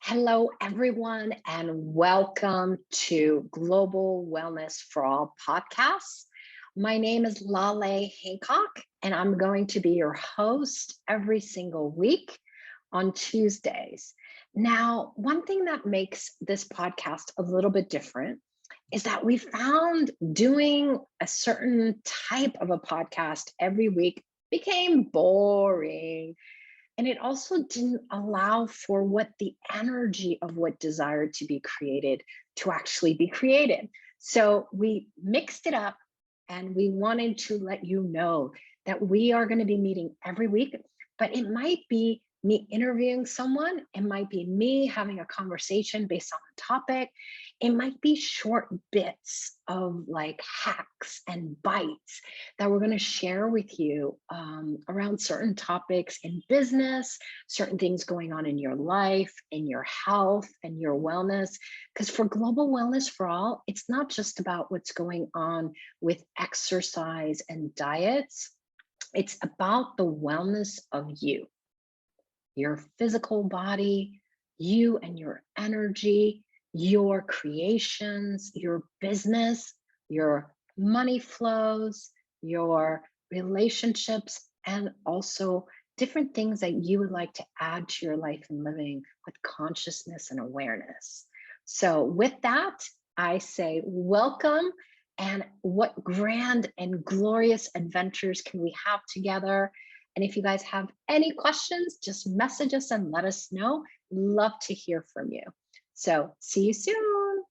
Hello, everyone, and welcome to Global Wellness for All podcasts. My name is Laleh Hancock, and I'm going to be your host every single week on Tuesdays. Now, one thing that makes this podcast a little bit different is that we found doing a certain type of a podcast every week became boring, and it also didn't allow for what the energy of what desired to be created to actually be created. So we mixed it up and we wanted to let you know that we are going to be meeting every week, but it might be me interviewing someone. It might be me having a conversation based on a topic. It might be short bits of like hacks and bites that we're going to share with you around certain topics in business, certain things going on in your life, in your health, and your wellness. Because for Global Wellness for All, it's not just about what's going on with exercise and diets, it's about the wellness of you, your physical body, you and your energy, your creations, your business, your money flows, your relationships, and also different things that you would like to add to your life and living with consciousness and awareness. So, with that, I say welcome. And what grand and glorious adventures can we have together? And if you guys have any questions, just message us and let us know. Love to hear from you. So see you soon.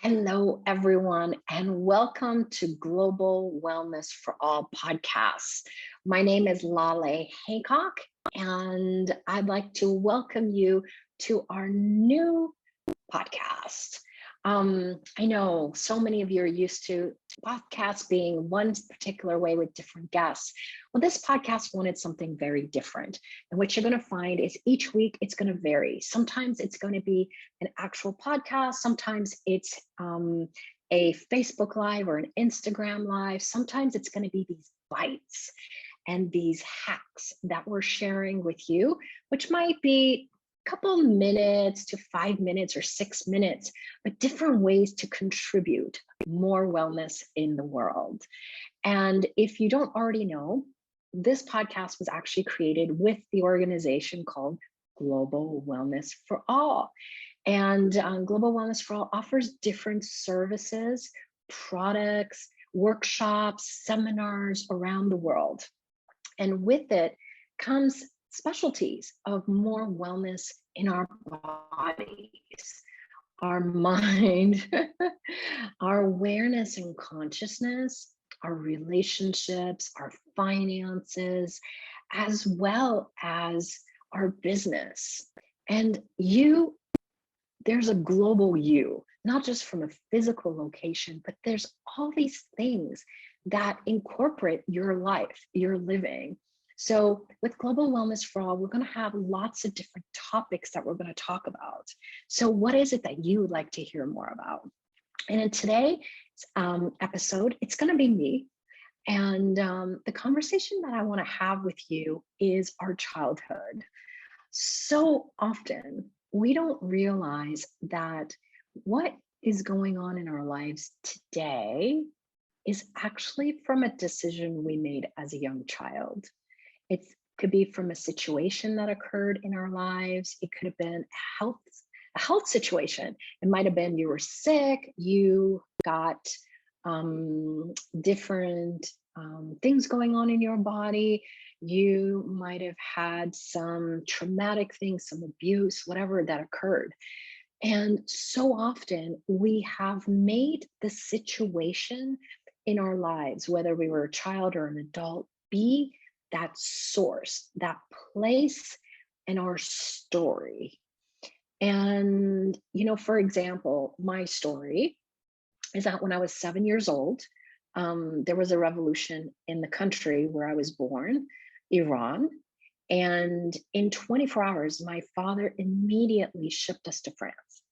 Hello, everyone, and welcome to Global Wellness for All podcasts. My name is Laleh Hancock, and I'd like to welcome you to our new podcast. I know so many of you are used to podcasts being one particular way with different guests. Well, this podcast wanted something very different. And what you're going to find is each week it's going to vary. Sometimes it's going to be an actual podcast, sometimes it's a Facebook Live or an Instagram Live, sometimes it's going to be these bites and these hacks that we're sharing with you, which might be couple minutes to 5 minutes or 6 minutes, but different ways to contribute more wellness in the world. And if you don't already know, this podcast was actually created with the organization called Global Wellness for All. And Global Wellness for All offers different services, products, workshops, seminars around the world. And with it comes specialties of more wellness in our bodies, our mind, our awareness and consciousness, our relationships, our finances, as well as our business. And you, there's a global you, not just from a physical location, but there's all these things that incorporate your life, your living. So with Global Wellness for All, we're going to have lots of different topics that we're going to talk about. So what is it that you would like to hear more about? And in today's episode, it's going to be me. And the conversation that I want to have with you is our childhood. So often we don't realize that what is going on in our lives today is actually from a decision we made as a young child. It could be from a situation that occurred in our lives. It could have been a health situation. It might have been you were sick, you got different things going on in your body. You might have had some traumatic things, some abuse, whatever that occurred. And so often we have made the situation in our lives, whether we were a child or an adult, be that source, that place in our story. And, for example, my story is that when I was 7 years old, there was a revolution in the country where I was born, Iran. And in 24 hours, my father immediately shipped us to France.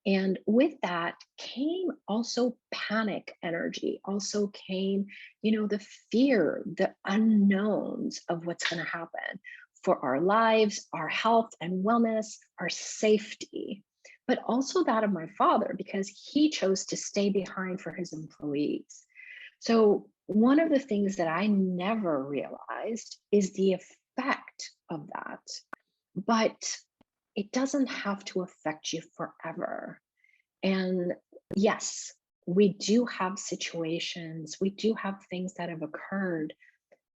And with that came also panic energy, also came, the fear, the unknowns of what's going to happen for our lives, our health and wellness, our safety, but also that of my father, because he chose to stay behind for his employees. So, one of the things that I never realized is the effect of that. But it doesn't have to affect you forever. And yes, we do have situations, we do have things that have occurred,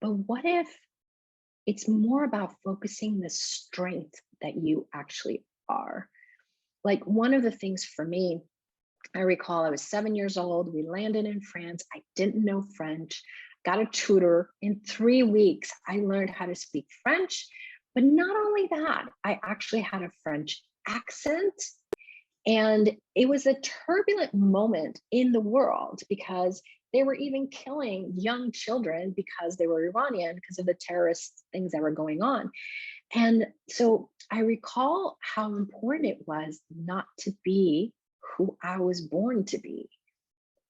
but what if it's more about focusing the strength that you actually are? Like one of the things for me, I recall I was 7 years old. We landed in France. I didn't know French, got a tutor. In 3 weeks, I learned how to speak French. But not only that, I actually had a French accent. And it was a turbulent moment in the world because they were even killing young children because they were Iranian because of the terrorist things that were going on. And so I recall how important it was not to be who I was born to be.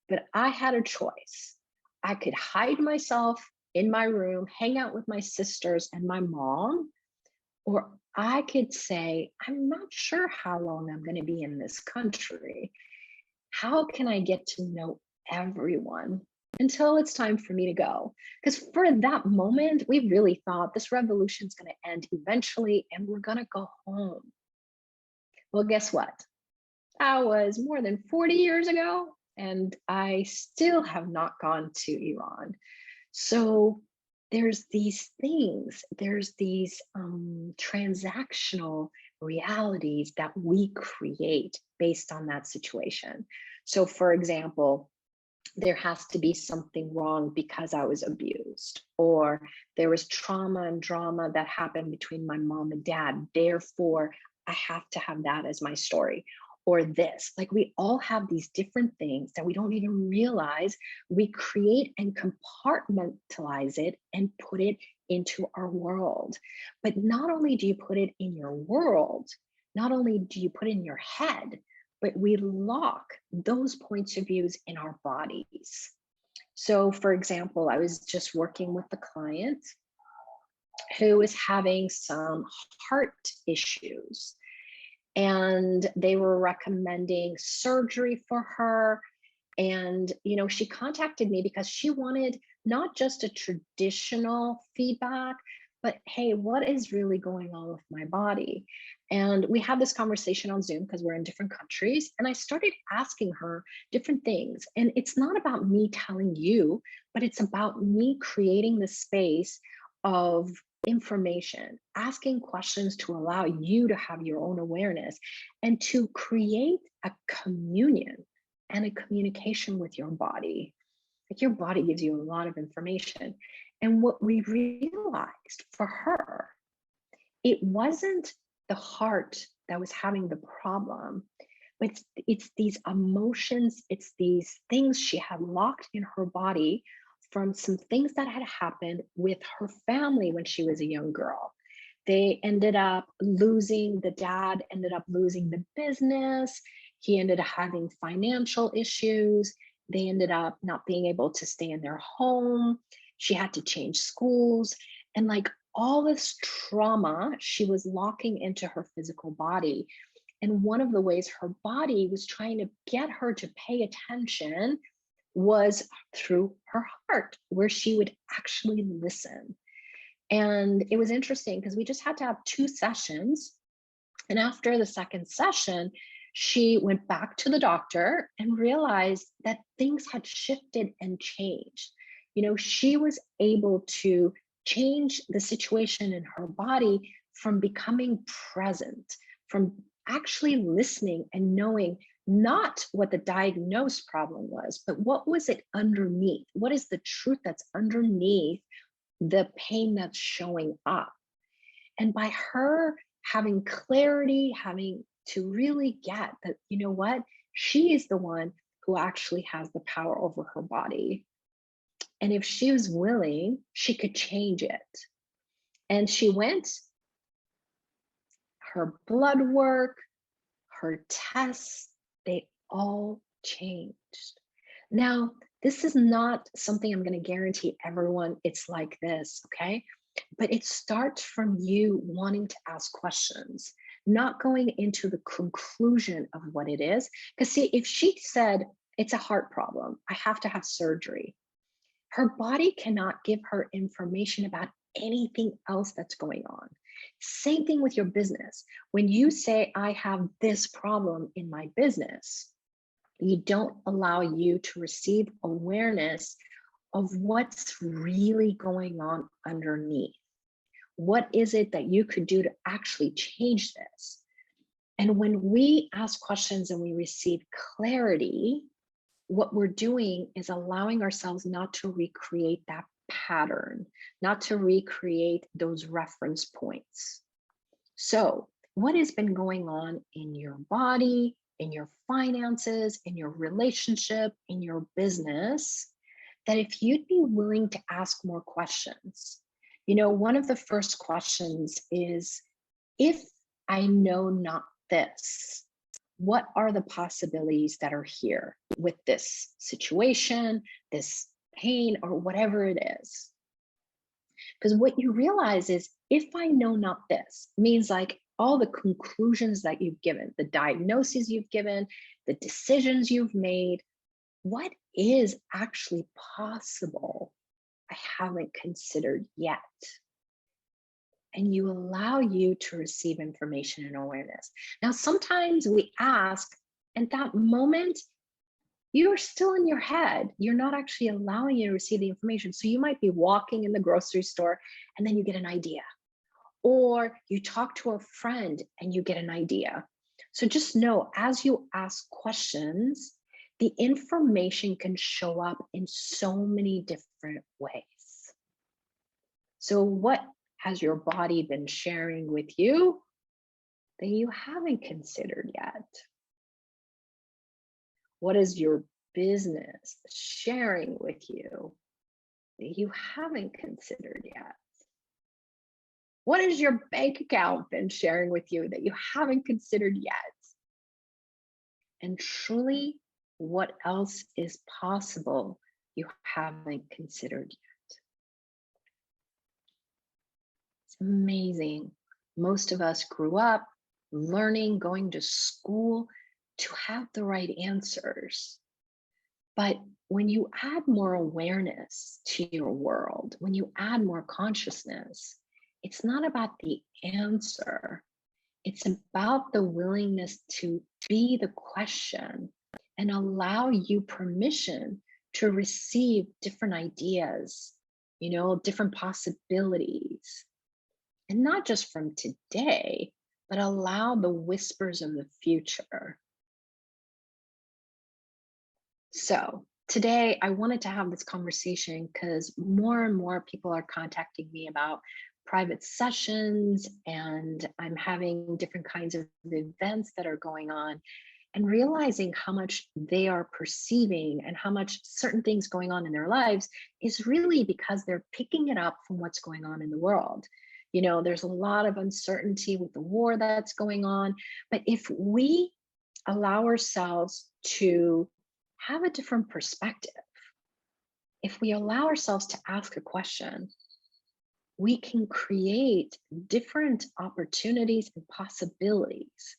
But I had a choice. I could hide myself in my room, hang out with my sisters and my mom, or I could say, I'm not sure how long I'm going to be in this country. How can I get to know everyone until it's time for me to go? Because for that moment, we really thought this revolution is going to end eventually and we're going to go home. Well, guess what? That was more than 40 years ago, and I still have not gone to Iran. So there's these things, there's these transactional realities that we create based on that situation. So, for example, there has to be something wrong because I was abused, or there was trauma and drama that happened between my mom and dad. Therefore, I have to have that as my story. Or this, like we all have these different things that we don't even realize. We create and compartmentalize it and put it into our world. But not only do you put it in your world, not only do you put it in your head, but we lock those points of views in our bodies. So, for example, I was just working with a client who was having some heart issues, and they were recommending surgery for her. And, she contacted me because she wanted not just a traditional feedback, but hey, what is really going on with my body? And we had this conversation on Zoom because we're in different countries. And I started asking her different things. And it's not about me telling you, but it's about me creating the space of information, asking questions to allow you to have your own awareness and to create a communion and a communication with your body. Like your body gives you a lot of information. And what we realized for her, it wasn't the heart that was having the problem, but it's these emotions, it's these things she had locked in her body from some things that had happened with her family when she was a young girl. They ended up losing, the dad ended up losing the business. He ended up having financial issues. They ended up not being able to stay in their home. She had to change schools. And like all this trauma, she was locking into her physical body. And one of the ways her body was trying to get her to pay attention was through her heart, where she would actually listen. And it was interesting because we just had to have 2 sessions. And after the second session, she went back to the doctor and realized that things had shifted and changed. She was able to change the situation in her body from becoming present, from actually listening and knowing not what the diagnosed problem was, but what was it underneath? What is the truth that's underneath the pain that's showing up? And by her having clarity, having to really get that, what, she is the one who actually has the power over her body. And if she was willing, she could change it. And she went, her blood work, her tests, they all changed. Now, this is not something I'm going to guarantee everyone it's like this, okay? But it starts from you wanting to ask questions, not going into the conclusion of what it is. Because, see, if she said, it's a heart problem, I have to have surgery, her body cannot give her information about anything else that's going on. Same thing with your business. When you say, I have this problem in my business, you don't allow you to receive awareness of what's really going on underneath. What is it that you could do to actually change this? And when we ask questions and we receive clarity, what we're doing is allowing ourselves not to recreate that pattern, not to recreate those reference points. So, what has been going on in your body, in your finances, in your relationship, in your business, that if you'd be willing to ask more questions, one of the first questions is, if I know not this, what are the possibilities that are here with this situation, this pain, or whatever it is? Because what you realize is, if I know not this, means like all the conclusions that you've given, the diagnoses you've given, the decisions you've made, what is actually possible I haven't considered yet? And you allow you to receive information and awareness. Now, sometimes we ask, and that moment, you're still in your head. You're not actually allowing you to receive the information. So you might be walking in the grocery store and then you get an idea. Or you talk to a friend and you get an idea. So just know, as you ask questions, the information can show up in so many different ways. So what has your body been sharing with you that you haven't considered yet? What is your business sharing with you that you haven't considered yet? What has your bank account been sharing with you that you haven't considered yet? And truly, what else is possible you haven't considered yet? It's amazing. Most of us grew up learning, going to school to have the right answers. But when you add more awareness to your world, when you add more consciousness, it's not about the answer. It's about the willingness to be the question and allow you permission to receive different ideas, different possibilities. And not just from today, but allow the whispers of the future. So today I wanted to have this conversation because more and more people are contacting me about private sessions, and I'm having different kinds of events that are going on, and realizing how much they are perceiving and how much certain things going on in their lives is really because they're picking it up from what's going on in the world. There's a lot of uncertainty with the war that's going on, but if we allow ourselves to have a different perspective, if we allow ourselves to ask a question, we can create different opportunities and possibilities.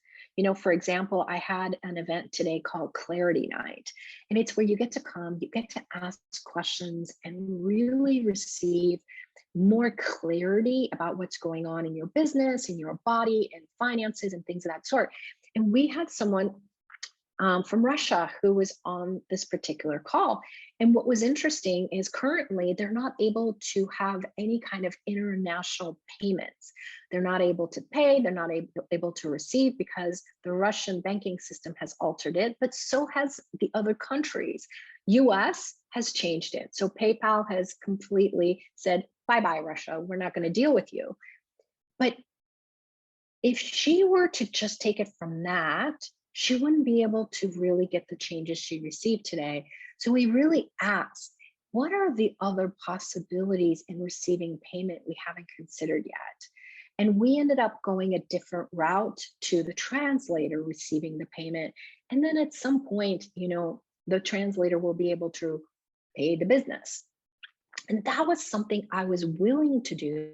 For example, I had an event today called Clarity Night, and it's where you get to come, you get to ask questions and really receive more clarity about what's going on in your business, in your body, and finances, and things of that sort. And we had someone from Russia who was on this particular call. And what was interesting is currently they're not able to have any kind of international payments. They're not able to pay, they're not able to receive because the Russian banking system has altered it, but so has the other countries. US has changed it. So PayPal has completely said, bye-bye, Russia, we're not going to deal with you. But if she were to just take it from that, she wouldn't be able to really get the changes she received today. So we really asked, what are the other possibilities in receiving payment we haven't considered yet? And we ended up going a different route to the translator receiving the payment. And then at some point, the translator will be able to pay the business. And that was something I was willing to do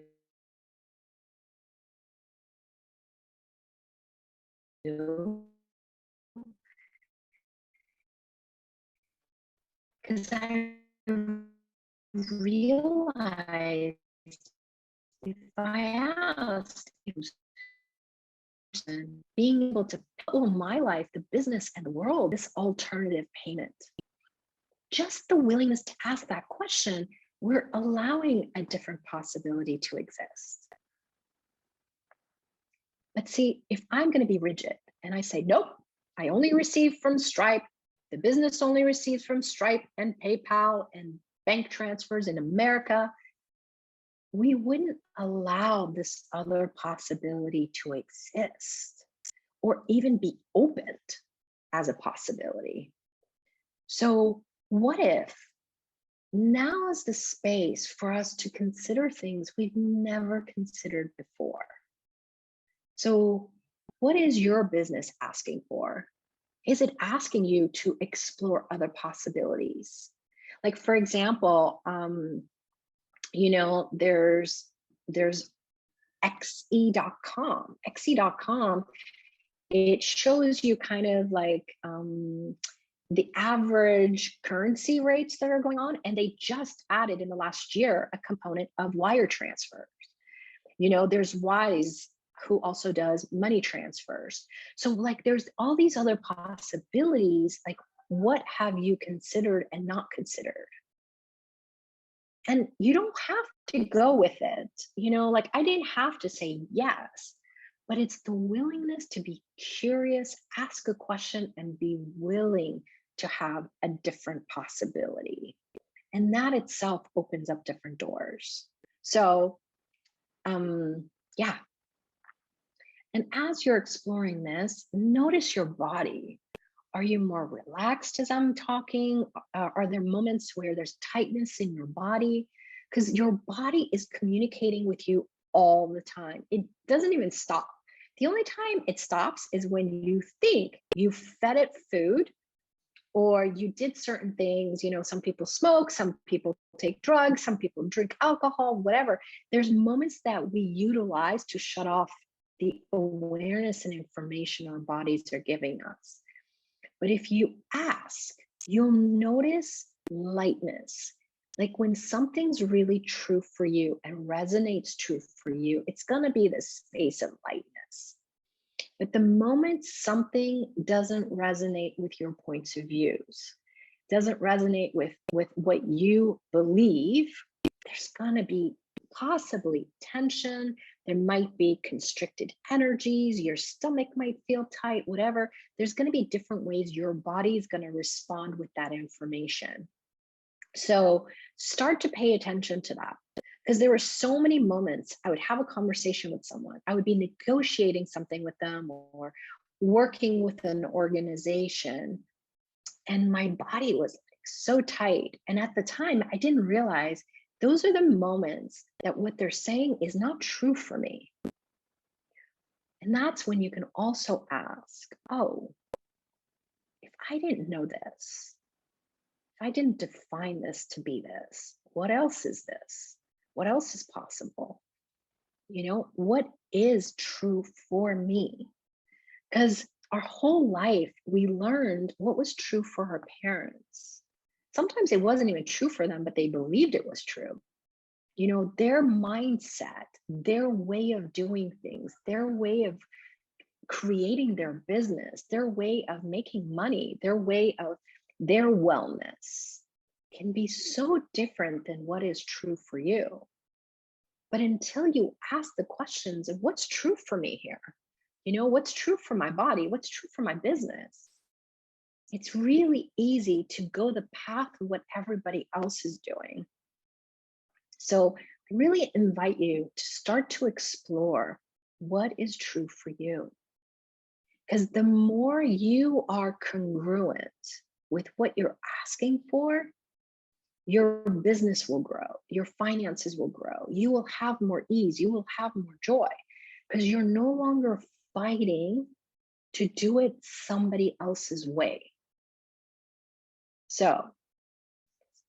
because I realized if I asked, being able to put my life, the business, and the world, this alternative payment, just the willingness to ask that question, we're allowing a different possibility to exist. But see, if I'm going to be rigid and I say, nope, I only receive from Stripe, the business only receives from Stripe and PayPal and bank transfers in America, we wouldn't allow this other possibility to exist or even be opened as a possibility. So what if now is the space for us to consider things we've never considered before? So what is your business asking for? Is it asking you to explore other possibilities? Like, for example, there's xe.com. xe.com, it shows you kind of like the average currency rates that are going on. And they just added in the last year a component of wire transfers. There's Wise, who also does money transfers. So like there's all these other possibilities. Like, what have you considered and not considered? And you don't have to go with it. Like I didn't have to say yes, but it's the willingness to be curious, ask a question, and be willing to have a different possibility. And that itself opens up different doors. So, yeah. And as you're exploring this, notice your body. Are you more relaxed as I'm talking? Are there moments where there's tightness in your body? Because your body is communicating with you all the time. It doesn't even stop. The only time it stops is when you think you fed it food or you did certain things. Some people smoke, some people take drugs, some people drink alcohol, whatever. There's moments that we utilize to shut off the awareness and information our bodies are giving us. But if you ask, you'll notice lightness. Like when something's really true for you and resonates true for you, it's going to be the space of lightness. But the moment something doesn't resonate with your points of views, doesn't resonate with what you believe, there's going to be possibly tension. There might be constricted energies. Your stomach might feel tight, whatever. There's going to be different ways your body is going to respond with that information. So start to pay attention to that, because there were so many moments I would have a conversation with someone. I would be negotiating something with them or working with an organization, and my body was like so tight. And at the time, I didn't realize those are the moments that what they're saying is not true for me. And that's when you can also ask, oh, if I didn't know this, if I didn't define this to be this, what else is this? What else is possible? What is true for me? Because our whole life, we learned what was true for our parents. Sometimes it wasn't even true for them, but they believed it was true. Their mindset, their way of doing things, their way of creating their business, their way of making money, their way of their wellness can be so different than what is true for you. But until you ask the questions of what's true for me here, what's true for my body, what's true for my business, it's really easy to go the path of what everybody else is doing. So I really invite you to start to explore what is true for you. Because the more you are congruent with what you're asking for, your business will grow, your finances will grow, you will have more ease, you will have more joy. because you're no longer fighting to do it somebody else's way. So,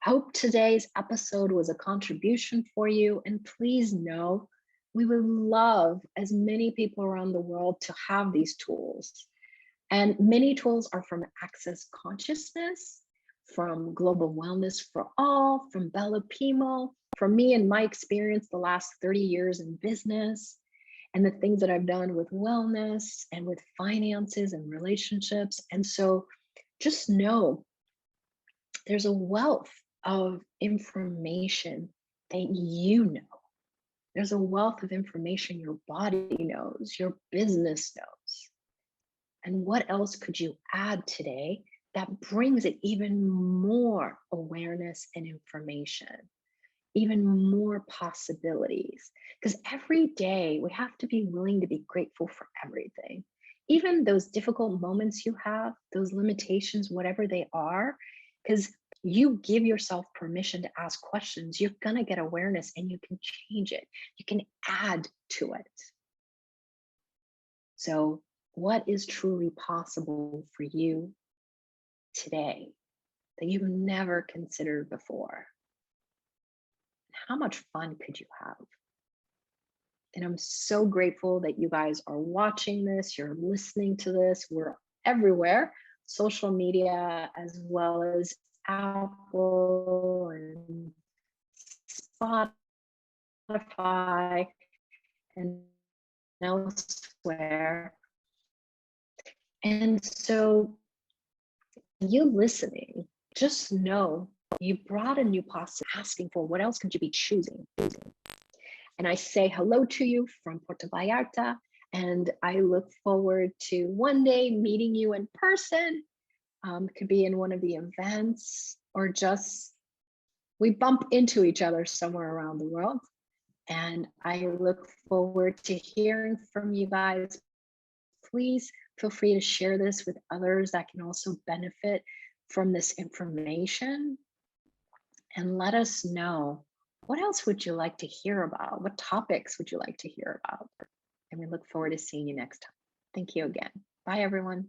hope today's episode was a contribution for you. And please know we would love as many people around the world to have these tools. And many tools are from Access Consciousness, from Global Wellness for All, from Bella Pimo, from me and my experience the last 30 years in business, and the things that I've done with wellness and with finances and relationships. And so just know there's a wealth of information that you know. There's a wealth of information your body knows, your business knows. And what else could you add today that brings it even more awareness and information, even more possibilities? Because every day we have to be willing to be grateful for everything. Even those difficult moments you have, those limitations, whatever they are, because you give yourself permission to ask questions, you're going to get awareness and you can change it. You can add to it. So, what is truly possible for you today that you've never considered before? How much fun could you have? And I'm so grateful that you guys are watching this, you're listening to this. We're everywhere, social media, as well as Apple and Spotify and elsewhere. And so you listening, just know you brought a new possibility, asking for what else could you be choosing? And I say hello to you from Puerto Vallarta, and I look forward to one day meeting you in person. Could be in one of the events, or just we bump into each other somewhere around the world. And I look forward to hearing from you guys. Please feel free to share this with others that can also benefit from this information. And let us know, what else would you like to hear about? What topics would you like to hear about? And we look forward to seeing you next time. Thank you again. Bye, everyone.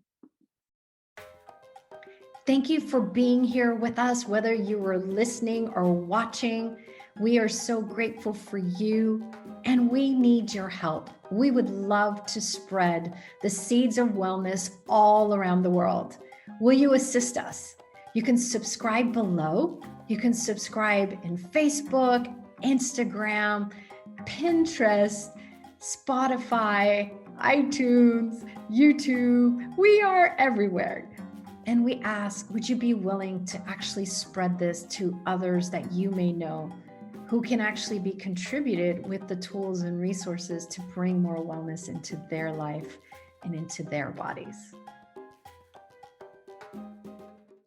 Thank you for being here with us, whether you were listening or watching. We are so grateful for you, and we need your help. We would love to spread the seeds of wellness all around the world. Will you assist us? You can subscribe below. You can subscribe in Facebook, Instagram, Pinterest, Spotify, iTunes, YouTube. We are everywhere. And we ask, would you be willing to actually spread this to others that you may know who can actually be contributed with the tools and resources to bring more wellness into their life and into their bodies?